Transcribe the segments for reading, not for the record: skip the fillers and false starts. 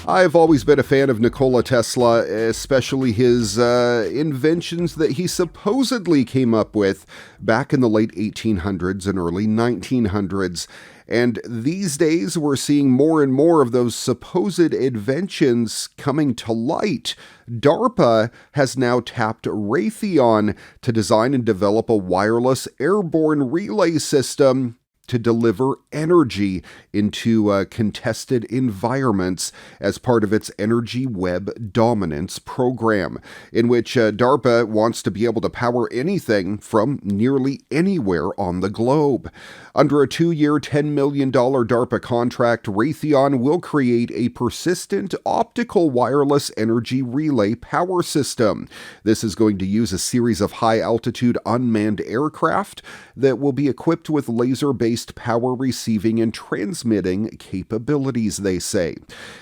I've always been a fan of Nikola Tesla, especially his inventions that he supposedly came up with back in the late 1800s and early 1900s. And these days, we're seeing more and more of those supposed inventions coming to light. DARPA has now tapped Raytheon to design and develop a wireless airborne relay system to deliver energy into contested environments as part of its Energy Web Dominance program, in which DARPA wants to be able to power anything from nearly anywhere on the globe. Under a 2-year, $10 million DARPA contract, Raytheon will create a persistent optical wireless energy relay power system. This is going to use a series of high-altitude unmanned aircraft that will be equipped with laser-based power receiving and transmitting capabilities, they say.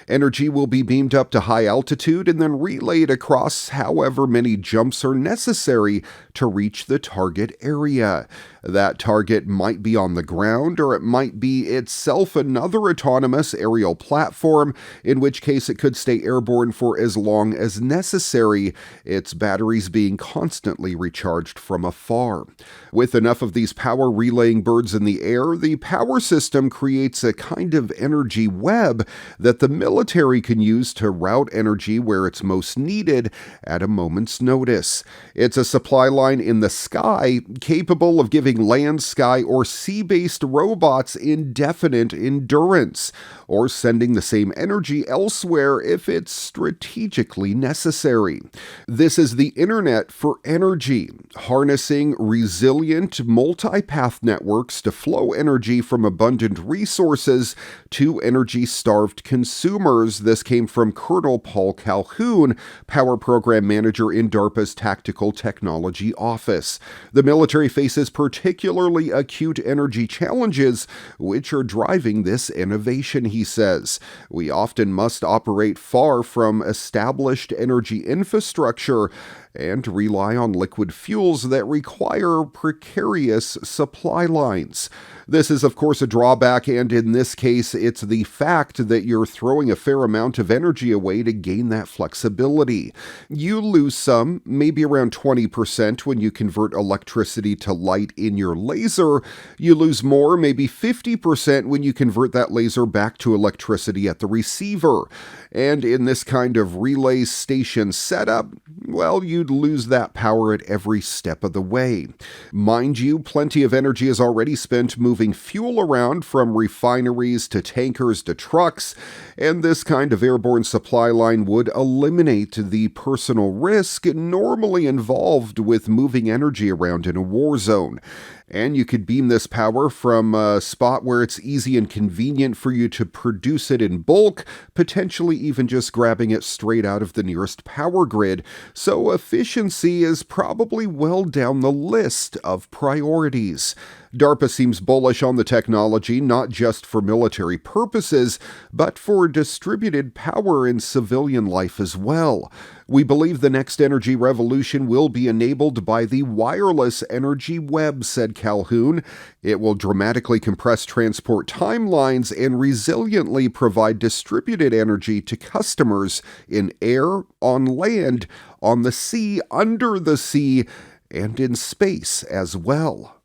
Energy will be beamed up to high altitude and then relayed across however many jumps are necessary to reach the target area. That target might be on the ground, or it might be itself another autonomous aerial platform, in which case it could stay airborne for as long as necessary, its batteries being constantly recharged from afar. With enough of these power relaying birds in the air, the power system creates a kind of energy web that the military can use to route energy where it's most needed at a moment's notice. It's a supply line in the sky capable of giving land, sky, or sea-based robots indefinite endurance, or sending the same energy elsewhere if it's strategically necessary. This is the Internet for Energy, harnessing resilient multi-path networks to flow energy from abundant resources to energy-starved consumers. This came from Colonel Paul Calhoun, Power Program Manager in DARPA's Tactical Technology Office. The military faces particularly acute energy challenges, which are driving this innovation, he says. We often must operate far from established energy infrastructure and rely on liquid fuels that require precarious supply lines. This is, of course, a drawback, and in this case, it's the fact that you're throwing a fair amount of energy away to gain that flexibility. You lose some, maybe around 20% when you convert electricity to light in your laser. You lose more, maybe 50% when you convert that laser back to electricity at the receiver. And in this kind of relay station setup, well, you'd lose that power at every step of the way. Mind you, plenty of energy is already spent moving fuel around from refineries to tankers to trucks, and this kind of airborne supply line would eliminate the personal risk normally involved with moving energy around in a war zone. And you could beam this power from a spot where it's easy and convenient for you to produce it in bulk, potentially even just grabbing it straight out of the nearest power grid. So efficiency is probably well down the list of priorities. DARPA seems bullish on the technology, not just for military purposes, but for distributed power in civilian life as well. We believe the next energy revolution will be enabled by the wireless energy web, said Calhoun. It will dramatically compress transport timelines and resiliently provide distributed energy to customers in air, on land, on the sea, under the sea, and in space as well.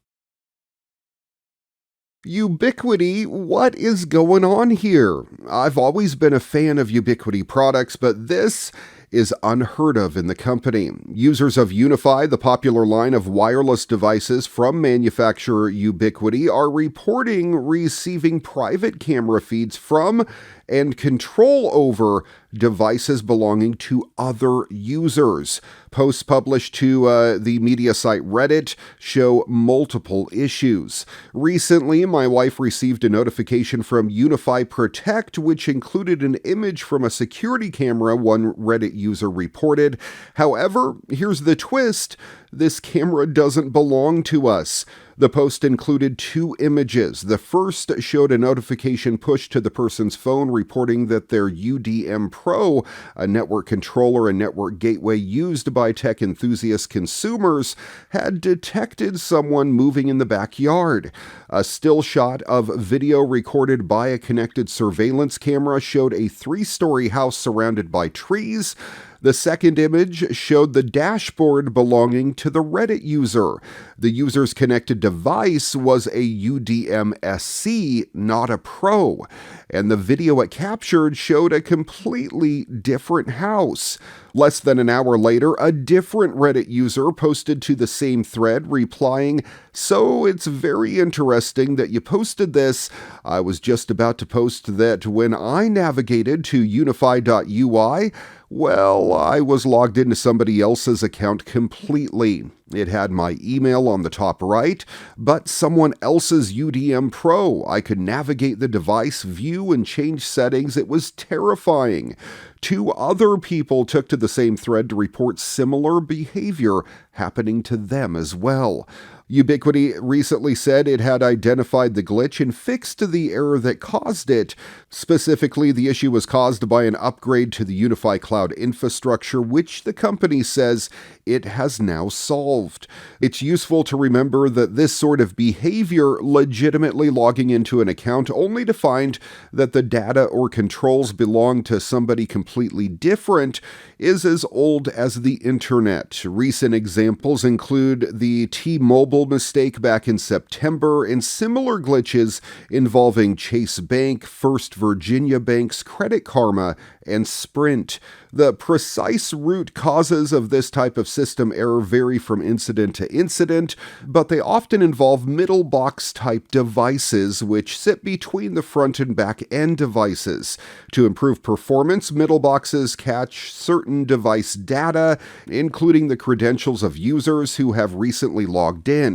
Ubiquiti, what is going on here? I've always been a fan of Ubiquiti products, but this is unheard of in the company. Users of UniFi, the popular line of wireless devices from manufacturer Ubiquiti, are reporting receiving private camera feeds from and control over devices belonging to other users. Posts published to the media site Reddit show multiple issues. Recently, my wife received a notification from UniFi Protect, which included an image from a security camera, one Reddit user reported. However, here's the twist. This camera doesn't belong to us. The post included 2 images. The first showed a notification push to the person's phone reporting that their UDM Pro, a network controller and network gateway used by tech enthusiast consumers, had detected someone moving in the backyard. A still shot of video recorded by a connected surveillance camera showed a 3-story house surrounded by trees. The second image showed the dashboard belonging to the Reddit user. The user's connected device was a UDM-SC, not a Pro, and the video it captured showed a completely different house. Less than an hour later, a different Reddit user posted to the same thread, replying, "So it's very interesting that you posted this. I was just about to post that when I navigated to unify.ui, well, I was logged into somebody else's account completely. It had my email on the top right, but someone else's UDM Pro. I could navigate the device, view, and change settings. It was terrifying." 2 other people took to the same thread to report similar behavior happening to them as well. Ubiquiti recently said it had identified the glitch and fixed the error that caused it. Specifically, the issue was caused by an upgrade to the UniFi Cloud infrastructure, which the company says it has now solved. It's useful to remember that this sort of behavior, legitimately logging into an account only to find that the data or controls belong to somebody completely different, is as old as the internet. Recent examples include the T-Mobile mistake back in September and similar glitches involving Chase Bank, First Virginia Bank's Credit Karma, and Sprint. The precise root causes of this type of system error vary from incident to incident, but they often involve middle box type devices which sit between the front and back end devices. To improve performance, middle boxes catch certain device data, including the credentials of users who have recently logged in.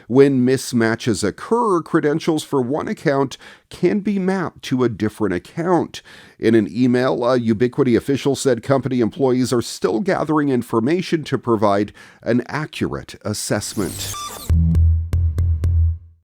When mismatches occur, credentials for one account can be mapped to a different account. In an email, a Ubiquiti official said company employees are still gathering information to provide an accurate assessment.